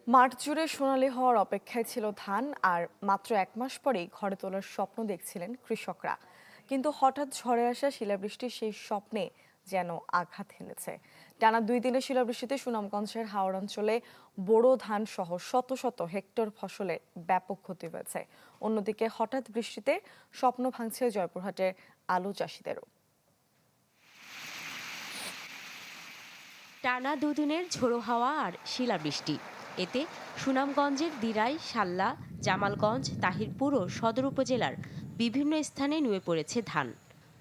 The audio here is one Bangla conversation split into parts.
মাঠ জুড়ে সোনালি হওয়ার অপেক্ষায় ছিল ধান, আর মাত্র 1 মাস পরেই ঘরে তোলার স্বপ্ন দেখছিলেন কৃষকরা। কিন্তু হঠাৎ ঝড়ে আসা শিলাবৃষ্টির সেই স্বপ্নে যেন আঘাত হেনেছে। টানা 2 দিনের শিলাবৃষ্টিতে সুনামগঞ্জের হাওড় অঞ্চলে বোরো ধান সহ শত শত হেক্টর ফসলের ব্যাপক ক্ষতি হয়েছে। অন্যদিকে হঠাৎ বৃষ্টিতে স্বপ্ন ভাঙছে জয়পুরহাটের আলু চাষিদেরও। টানা দুদিনের ঝোড়ো হাওয়া আর শিলাবৃষ্টি, এতে সুনামগঞ্জের দিরাই, শাল্লা, জামালগঞ্জ, তাহিরপুর ও সদর উপজেলার বিভিন্ন স্থানে নুয়ে পড়েছে ধান।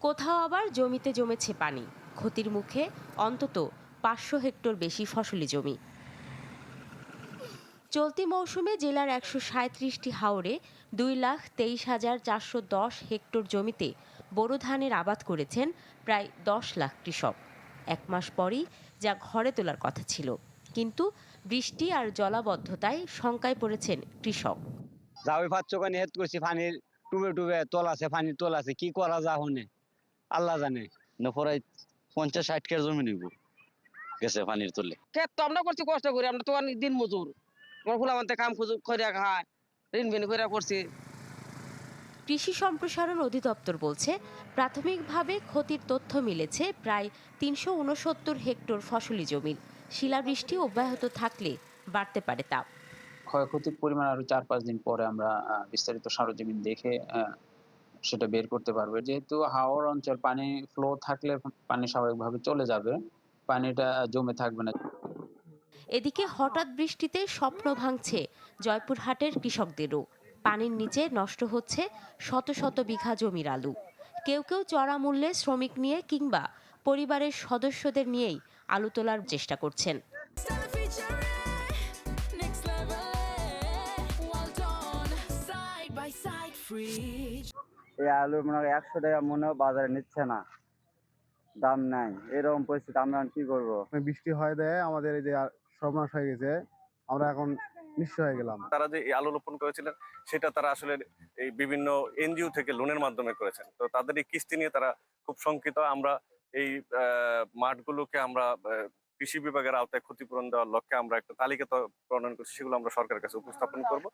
কোথাও আবার জমিতে জমেছে পানি। ক্ষতির মুখে অন্তত 500 হেক্টর বেশি ফসলি জমি। চলতি মৌসুমে জেলার 137টি হাওরে 2,23,410 হেক্টর জমিতে বোরো ধানের আবাদ করেছেন প্রায় 10 লাখ কৃষক। 1 মাস পরই যা ঘরে তোলার কথা ছিল, কিন্তু বৃষ্টি আর জলাবদ্ধতায় শঙ্কায় পড়েছেন কৃষক। যাওই ভাত চোখানে হেদ করছি, পানির টুবে টুবে তোল আছে, পানির তোল আছে, কি করা যা হনে আল্লাহ জানে। প্রায় 50-60 কেজি জমি নিব গেছে পানির তুলে। ক্ষেত তো আমরা করছি কষ্ট করে, আমরা তো অনেক দিন মজুর, আমার ফুলামানতে কাম করে খায়, ঋণ বিন করে করছি। কৃষি সম্প্রসারণ অধিদপ্তর বলছে, প্রাথমিকভাবে ক্ষতির তথ্য মিলেছে প্রায় 369 হেক্টর ফসলি জমির। শিলাবৃষ্টি অব্যাহত থাকলে বাড়তে পারে তা। ক্ষয়ক্ষতির পরিমাণ আরো 4-5 দিন পরে আমরা বিস্তারিত সরজমিন দেখে সেটা বের করতে পারবো। যেহেতু হাওর অঞ্চল, পানি ফ্লো থাকলে পানি স্বাভাবিকভাবে চলে যাবে, পানিটা জমে থাকবে না। এদিকে হঠাৎ বৃষ্টিতে স্বপ্ন ভাঙছে জয়পুরহাটের কৃষকদেরও। পানির নিচে নষ্ট হচ্ছে শত শত বিঘা জমির আলু। কেউ কেউ চড়া মূল্যে শ্রমিক নিয়ে কিংবা পরিবারের সদস্যদের নিয়েই আলু তোলার চেষ্টা করছেন। এই আলু মনে হয় 100 টাকা মনে বাজারে নিচ্ছে না, দাম নাই। এরকম পরিস্থিতি আমরা কি করবো? বৃষ্টি হয় দেয় আমাদের এই যে সর্বনাশ হয়ে গেছে, আমরা এখন নিঃস্ব হয়ে গেলাম। তারা যে এই আলু রোপণ করেছিলেন সেটা তারা আসলে এই বিভিন্ন এনজিও থেকে লোনের মাধ্যমে করেছেন। তো তাদের এই কিস্তি নিয়ে তারা খুব শঙ্কিত। আমরা এই মাঠগুলোকে আমরা কৃষি বিভাগের আওতায় ক্ষতিপূরণ দেওয়ার লক্ষ্যে আমরা একটা তালিকা প্রণয়ন করছি, সেগুলো আমরা সরকারের কাছে উপস্থাপন করব।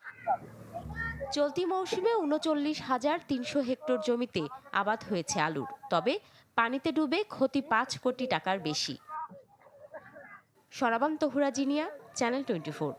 চলতি মৌসুমে 39,300 হেক্টর জমিতে আবাদ হয়েছে আলুর, তবে পানিতে ডুবে ক্ষতি 5 কোটি টাকার বেশি। সরাবান তহুরা জিনিয়া, চ্যানেল 24।